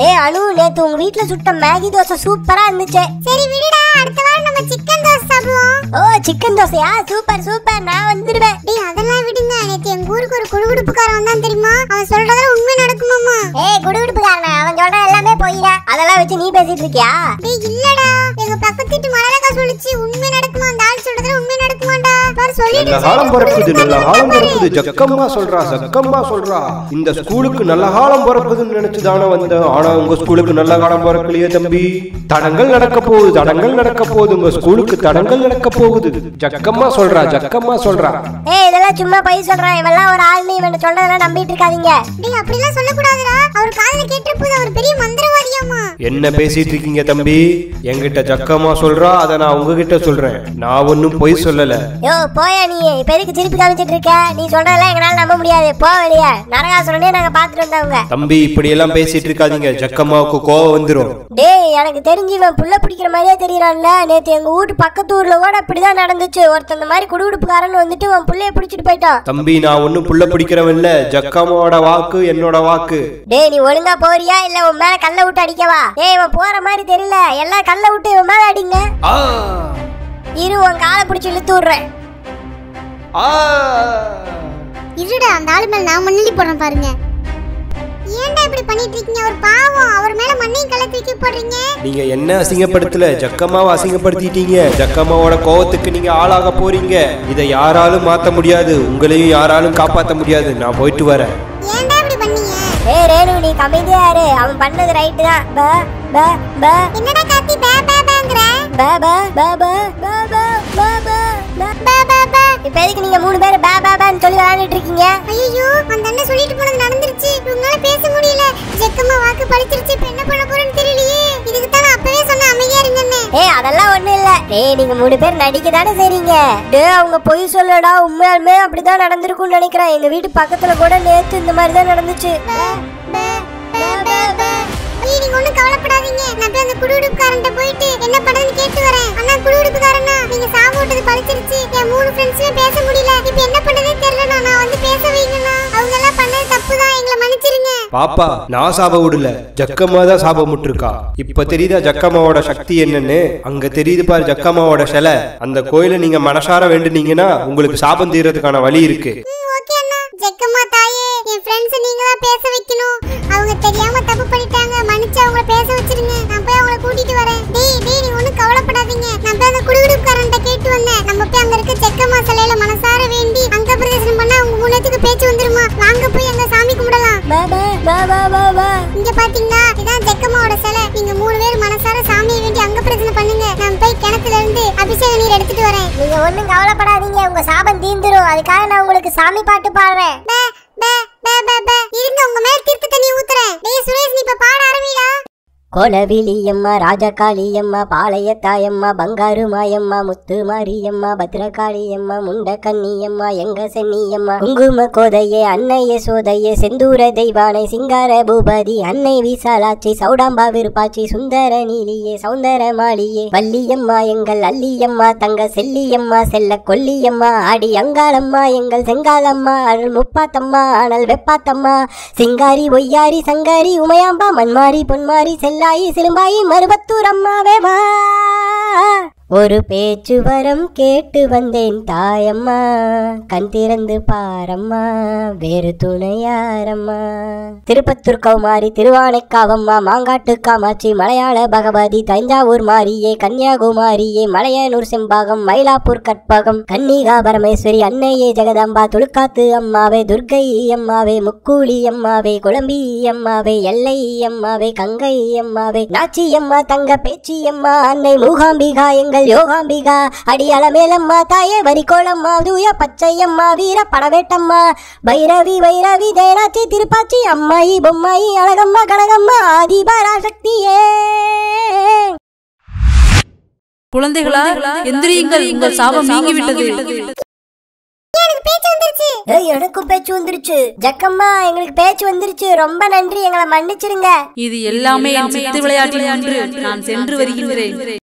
ஏய் அனு, நேத்து உங்க வீட்ல சுட்ட மேகி தோசை சூப்பரா இருந்துச்சு. சரி விடுடா, அடுத்த வாரம் நம்ம சிக்கன் தோசை சாப்பிடுவோம். ஓ சிக்கன் தோசையா? சூப்பர் சூப்பர், நான் வந்துடுவேன். டேய் அதெல்லாம் விடுங்க, நேத்து எங்க ஊருக்கு ஒரு குடுகுடுப்புக்காரன் வந்தான் தெரியுமா? அவன் சொல்றதெல்லாம் உண்மை நடக்குமாமா? ஏய் குடுகுடுப்புக்காரனா? அவன் சொல்ற எல்லாமே பொய்டா. அதெல்லாம் வச்சு நீ பேசிட்டு இருக்கியா? டேய் இல்லடா, எங்க பக்கத்து வீட்டு மலரக்கா சொல்லுச்சு உண்மை நடக்குமா? அந்த ஆள் சொல்றதெல்லாம் உண்மை நடக்குமாடா? பார் சொல்லிடு. நல்ல காலம் பிறக்குது, நல்ல காலம் பிறக்குது. ஜக்கம்மா சொல்றா, ஜக்கம்மா சொல்றா. இந்த ஸ்கூலுக்கு நல்ல காலம் பிறக்குதுன்னு நினைச்சுதானே வந்தேன். ஆனா உங்க ஸ்கூலுக்கு நல்ல காலம் பிறக்கலையே தம்பி. தடங்கள் நடக்க போகுது, தடங்கள் நடக்க போகுது. உங்க ஸ்கூலுக்கு தடங்கள் நடக்க போகுது. ஜக்கம்மா சொல்றா, ஜக்கம்மா சொல்றா. ஏய் இதெல்லாம் சும்மா பொய் சொல்றான். இவெல்லாம் ஒரு ஆள், நீ இவனை சொல்றதெல்லாம் நம்பிட்டு இருக்காதீங்க. டேய் அப்படி எல்லாம் சொல்ல கூடாதுடா. அவர் காதுல கேட்டப்போ அவர் பெரிய மந்திரவாதியாமா. என்ன பேசிட்டு இருக்கீங்க தம்பி? என்கிட்ட ஜக்கம்மா சொல்றா, அத நான் உங்ககிட்ட சொல்றேன். நான் ஒன்னும் பொய் சொல்லல. யோ போயா நீ, இப்ப எதுக்கு திருப்பி காமிச்சிட்டு இருக்க? நீ சொல்றதெல்லாம் எங்களால நம்ப முடியாது. போ வெளியே. நரகாசுரனே நாங்க பாத்துட்டு வந்தவங்க. தம்பி இப்படி எல்லாம் பேசிட்டு இருக்காதீங்க, ஜக்கம்மாவுக்கு கோவம் வந்துரும். டேய் எனக்கு தெரிஞ்சு இவன் புள்ள பிடிக்கிற மாதிரியே தெரியறான்ல. நேத்து எங்க வீட்டு பக்கத்து ஊர்ல கூட இப்படிதான் நடந்துச்சு. ஒருத்தன் இந்த மாதிரி குடுகுடுப்புக்காரன் வந்துட்டு அவன் புள்ளைய பிடிச்சிட்டு போயிட்டான். தம்பி நான் ஒன்னும் புள்ள பிடிக்கிறவன் இல்ல. ஜக்கம்மாவோட வாக்கு என்னோட வாக்கு. டேய் நீ ஒழுங்கா போறியா இல்ல உன் மேல கல்ல விட்டு அடிக்கவா? டேய் இவன் போற மாதிரி தெரியல. எல்லாம் கல்ல விட்டு இவன் மேல அடிங்க. இரு உன் காலை பிடிச்சி இழுத்து விடுறேன். இருடா, அந்த ஆளு மேல நான் மண்ணெல்லி போடுறேன் பாருங்க. ஏன்டா இப்படி பண்ணிட்டு இருக்கீங்க? அவர் பாவம், அவர் மேல மண்ணையும் கல்ல தூக்கி போடுறீங்க. நீங்க என்ன அசிங்கப்படுத்தல, ஜக்கம்மாவை அசிங்கப்படுத்திட்டீங்க. ஜக்கம்மாவோட கோவத்துக்கு நீங்க ஆளாக போறீங்க. இதை யாராலும் மாத்த முடியாது, உங்களையும் யாராலும் காப்பாற்ற முடியாது. நான் போயிட்டு வரேன். ஏன்டா இப்படி பண்ணீங்க? ஏய் ரேணு நீ கம்மியா இரு. அவன் பண்ணது ரைட் தான். ப ப ப என்னடா காத்தி பே பே பேங்கற? ப ப ப ப ப ப ப ப ப ப. இப்ப எதுக்கு நீங்க மூணு பேர் பே பே பேன்னு சொல்லி விளையாடிட்டு இருக்கீங்க? ஐயோ அந்த அண்ணன் சொல்லிட்டு போனது நடந்துருச்சு. உங்களால பேச முடியல. ஜக்கம்மா வாக்கு பழிச்சிருச்சு. இப்ப என்ன பண்ண போறேன்னு தெரியலையே. இதுக்கு தான் நான் அப்பவே சொன்ன அமைதியா இருங்கன்னு. ஏய் அதெல்லாம் ஒண்ணு இல்ல. டேய் நீங்க மூணு பேர் நடிக்க தானே செய்றீங்க. டேய் அவங்க பொய் சொல்லடா. உண்மையாலுமே அப்படிதான் நடந்திருக்கும்னு நினைக்கிறேன். எங்க வீட்டு பக்கத்துல கூட நேத்து இந்த மாதிரி தான் நடந்துச்சு. நீங்க ஒண்ணும் கவலைப்படாதீங்க. நான் போய் அந்த குடுகுடுப்புக்காரன்ட்ட போயிட்டு என்ன பண்றதுன்னு கேட்டு வரேன். அண்ணா குடுகுடுப்புக்காரனா, நீங்க சாவு விட்டது பழிச்சிருச்சு. என் மூணு ஃப்ரெண்ட்ஸுமே பேச முடியல. இப்போ என்ன பண்றதே தெரியல. நான் வந்து பேச வைங்கண்ணா. அவங்க எல்லாம் பண்ணது தப்புதான், எங்களை மன்னிச்சிருங்க. பாப்பா நான் சாப விடல, ஜக்கம்மா தான் சாபம் விட்டுருக்கா. இப்ப தெரியுதா ஜக்கம்மாவோட சக்தி என்னன்னு? அங்க தெரியுது பாரு ஜக்கம்மாவோட சிலை. அந்த கோயிலை நீங்க மனசார வேண்டுனீங்கன்னா உங்களுக்கு சாபம் தீர்றதுக்கான வழி இருக்கு. ஓகே அண்ணா. ஜக்கம்மா தாயே, என் ஃப்ரெண்ட்ஸ் நீங்க தான் பேச வைக்கணும். அவங்க தெரியாம தப்பு பண்ணிட்டாங்க. மன்னிச்சு அவங்கள பேச வச்சிருங்க. நான் போய் அவங்கள கூட்டிட்டு வரேன். டேய் நீ ஒண்ணும் கவலைப்படாதீங்க. நான் போய் அந்த குடுகுடுப்புக்காரன்ட்ட கேட்டு வந்தேன். நம்ம போய் அங்க இருக்க ஜக்கம்மா சிலையில மனசார வேண்டி அங்க பிரதர்சனம் பண்ணா உங்க மூலத்துக்கு பேச்சு வந்துருமா? வாங்க போய் அங்க சாமி கும்பிடலாம். ப ப ப ப ப. இங்க பாத்தீங்களா, இதான் ஜக்கம்மாவோட சிலை. நீங்க மூணு பேர் மனசார சாமியை வேண்டி அங்க பிரதர்சனை பண்ணுங்க. நான் போய் கிணத்துல இருந்து அபிஷேக நீர் எடுத்துட்டு வரேன். நீங்க ஒண்ணும் கவலைப்படாதீங்க, உங்க சாபம் தீந்துரும். அதுக்காக நான் உங்களுக்கு சாமி பாட்டு பாடுறேன். இருங்க, உங்க மேல தீர்த்த தண்ணி ஊத்துறேன். டேய் சுரேஷ், நீ இப்ப பாட ஆரம்பிடா. கோலவிலியம்மா, ராஜகாளியம்மா, பாளையத்தாயம்மா, பங்காரு மாயம்மா, முத்து மாரியம்மா, பத்ரகாளியம்மா, முண்ட கன்னியம்மா, எங்க சென்னியம்மா, குங்கும கோதையே, அன்னையே சோதையே, செந்தூர தெய்வானை, சிங்கார பூபதி, அன்னை விசாலாச்சி, சௌடாம்பா விருப்பாச்சி, சுந்தர நீலியே, சௌந்தர மாளியே, வள்ளியம்மா எங்கள் அல்லியம்மா, தங்க செல்லியம்மா, செல்ல கொல்லியம்மா, ஆடி அங்காளம்மா எங்கள் செங்காலம்மா, அருள் முப்பாத்தம்மா, அனல் வெப்பாத்தம்மா, சிங்காரி ஒய்யாரி சங்காரி உமையாம்பா, மண்மாரி பொன்மாரி செல்லாயி சிலும்பாயி மருபத்தூர் அம்மாவே வா. ஒரு பேச்சு வரம் கேட்டு வந்தேன் தாயம்மா, கண் திறந்து பாரம்மா, வேறு துணையாரம்மா. திருப்பத்தூர் கௌமாரி, திருவானைக்காவம்மா, மாங்காட்டு காமாட்சி, மலையாள பகவதி, தஞ்சாவூர் மாரியே, கன்னியாகுமாரியே, மலையனூர் செம்பாகம், மயிலாப்பூர் கற்பகம், கன்னிகா பரமேஸ்வரி, அன்னையே ஜெகதாம்பா, துளுக்காத்து அம்மாவே, துர்க்கை அம்மாவே, முக்கூலி அம்மாவே, குழம்பி அம்மாவே, எல்லை அம்மாவே, கங்கை அம்மாவே, நாச்சி அம்மா, தங்க பேச்சி அம்மா, அன்னை மூகாம்பிகா எங்கள் யோகாம்பிகா, அடியாள மேலம்மா தாயே, வரிகோளம்மா, தூய பச்சையம்மா, வீர படவேட்டம்மா, பைரவி வைரவி, தேனாச்சி, திருப்பாச்சி, அம்மாயி பொம்மாயி, அழகம்மா, கனகம்மா, ஆதிபராசக்தியே. குழந்தைகளா எந்திரியுங்கள், உங்கள் சாபம் நீங்கிவிட்டது. எனக்கும் பேச்சு வந்துருச்சு. ஜக்கம்மா எங்களுக்கு பேச்சு வந்துருச்சு. ரொம்ப நன்றி, எங்களை மன்னிச்சிருங்க. இது எல்லாமே என் சித்து விளையாட்டில் ஒன்று. நான் சென்று வருகின்றேன்.